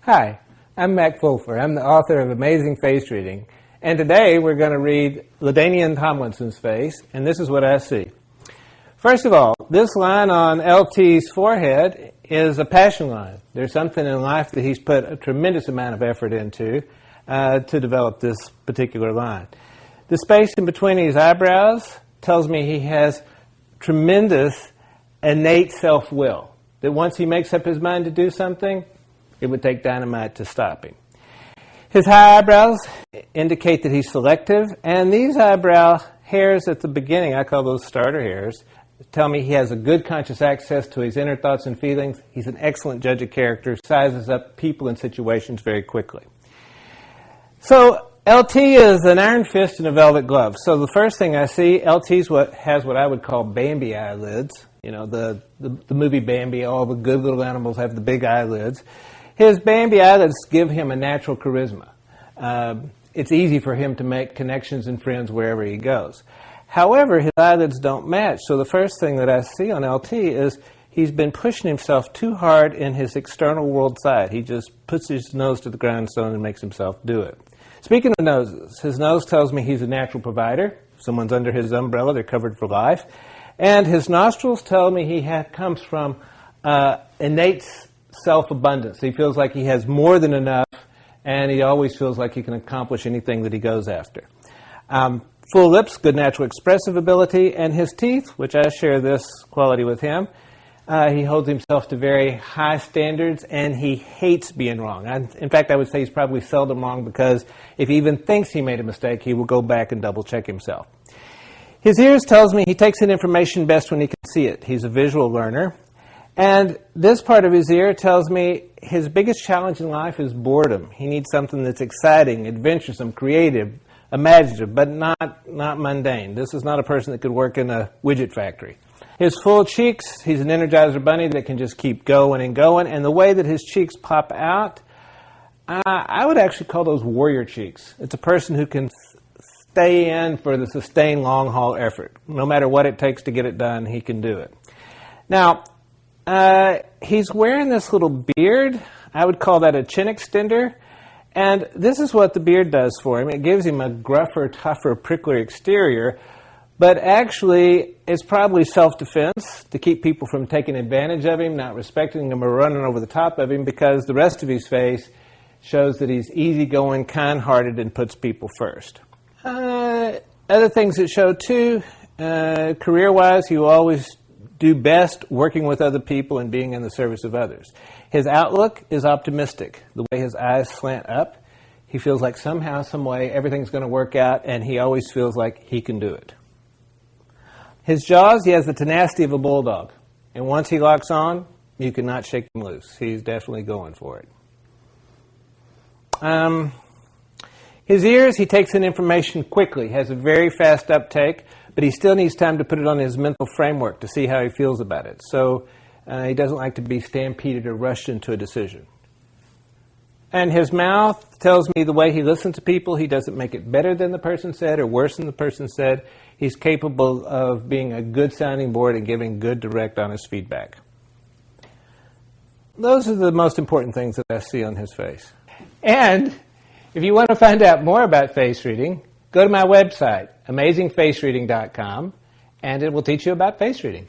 Hi, I'm Mac Fulfer. I'm the author of Amazing Face Reading, and today we're going to read LaDainian Tomlinson's face, and this is what I see. First of all, this line on LT's forehead is a passion line. There's something in life that he's put a tremendous amount of effort into to develop this particular line. The space in between his eyebrows tells me he has tremendous innate self-will, that once he makes up his mind to do something, it would take dynamite to stop him. His high eyebrows indicate that he's selective, and these eyebrow hairs at the beginning, I call those starter hairs, tell me he has a good conscious access to his inner thoughts and feelings. He's an excellent judge of character, sizes up people and situations very quickly. So LT is an iron fist and a velvet glove. So the first thing I see, LT's has what I would call Bambi eyelids. You know, the movie Bambi, all the good little animals have the big eyelids. His Bambi eyelids give him a natural charisma. It's easy for him to make connections and friends wherever he goes. However, his eyelids don't match. So the first thing that I see on LT is he's been pushing himself too hard in his external world side. He just puts his nose to the grindstone and makes himself do it. Speaking of noses, his nose tells me he's a natural provider. If someone's under his umbrella, they're covered for life. And his nostrils tell me he comes from innate self-abundance. He feels like he has more than enough, and he always feels like he can accomplish anything that he goes after. Full lips, good natural expressive ability, and his teeth, which I share this quality with him, he holds himself to very high standards, and he hates being wrong. In fact, I would say he's probably seldom wrong, because if he even thinks he made a mistake, he will go back and double-check himself. His ears tells me he takes in information best when he can see it. He's a visual learner. And this part of his ear tells me his biggest challenge in life is boredom. He needs something that's exciting, adventuresome, creative, imaginative, but not mundane. This is not a person that could work in a widget factory. His full cheeks, he's an Energizer bunny that can just keep going and going. And the way that his cheeks pop out, I would actually call those warrior cheeks. It's a person who can stay in for the sustained long-haul effort. No matter what it takes to get it done, he can do it. Now, he's wearing this little beard. I would call that a chin extender. And this is what the beard does for him. It gives him a gruffer, tougher, pricklier exterior. But actually, it's probably self-defense to keep people from taking advantage of him, not respecting him, or running over the top of him, because the rest of his face shows that he's easygoing, kind-hearted, and puts people first. Other things that show, too, career-wise, he will always do best working with other people and being in the service of others. His outlook is optimistic. The way his eyes slant up, he feels like somehow, some way, everything's going to work out, and he always feels like he can do it. His jaws, he has the tenacity of a bulldog. And once he locks on, you cannot shake him loose. He's definitely going for it. His ears, he takes in information quickly, has a very fast uptake, but he still needs time to put it on his mental framework to see how he feels about it. So he doesn't like to be stampeded or rushed into a decision. And his mouth tells me the way he listens to people, he doesn't make it better than the person said or worse than the person said. He's capable of being a good sounding board and giving good, direct, honest feedback. Those are the most important things that I see on his face. And if you want to find out more about face reading, go to my website, amazingfacereading.com, and it will teach you about face reading.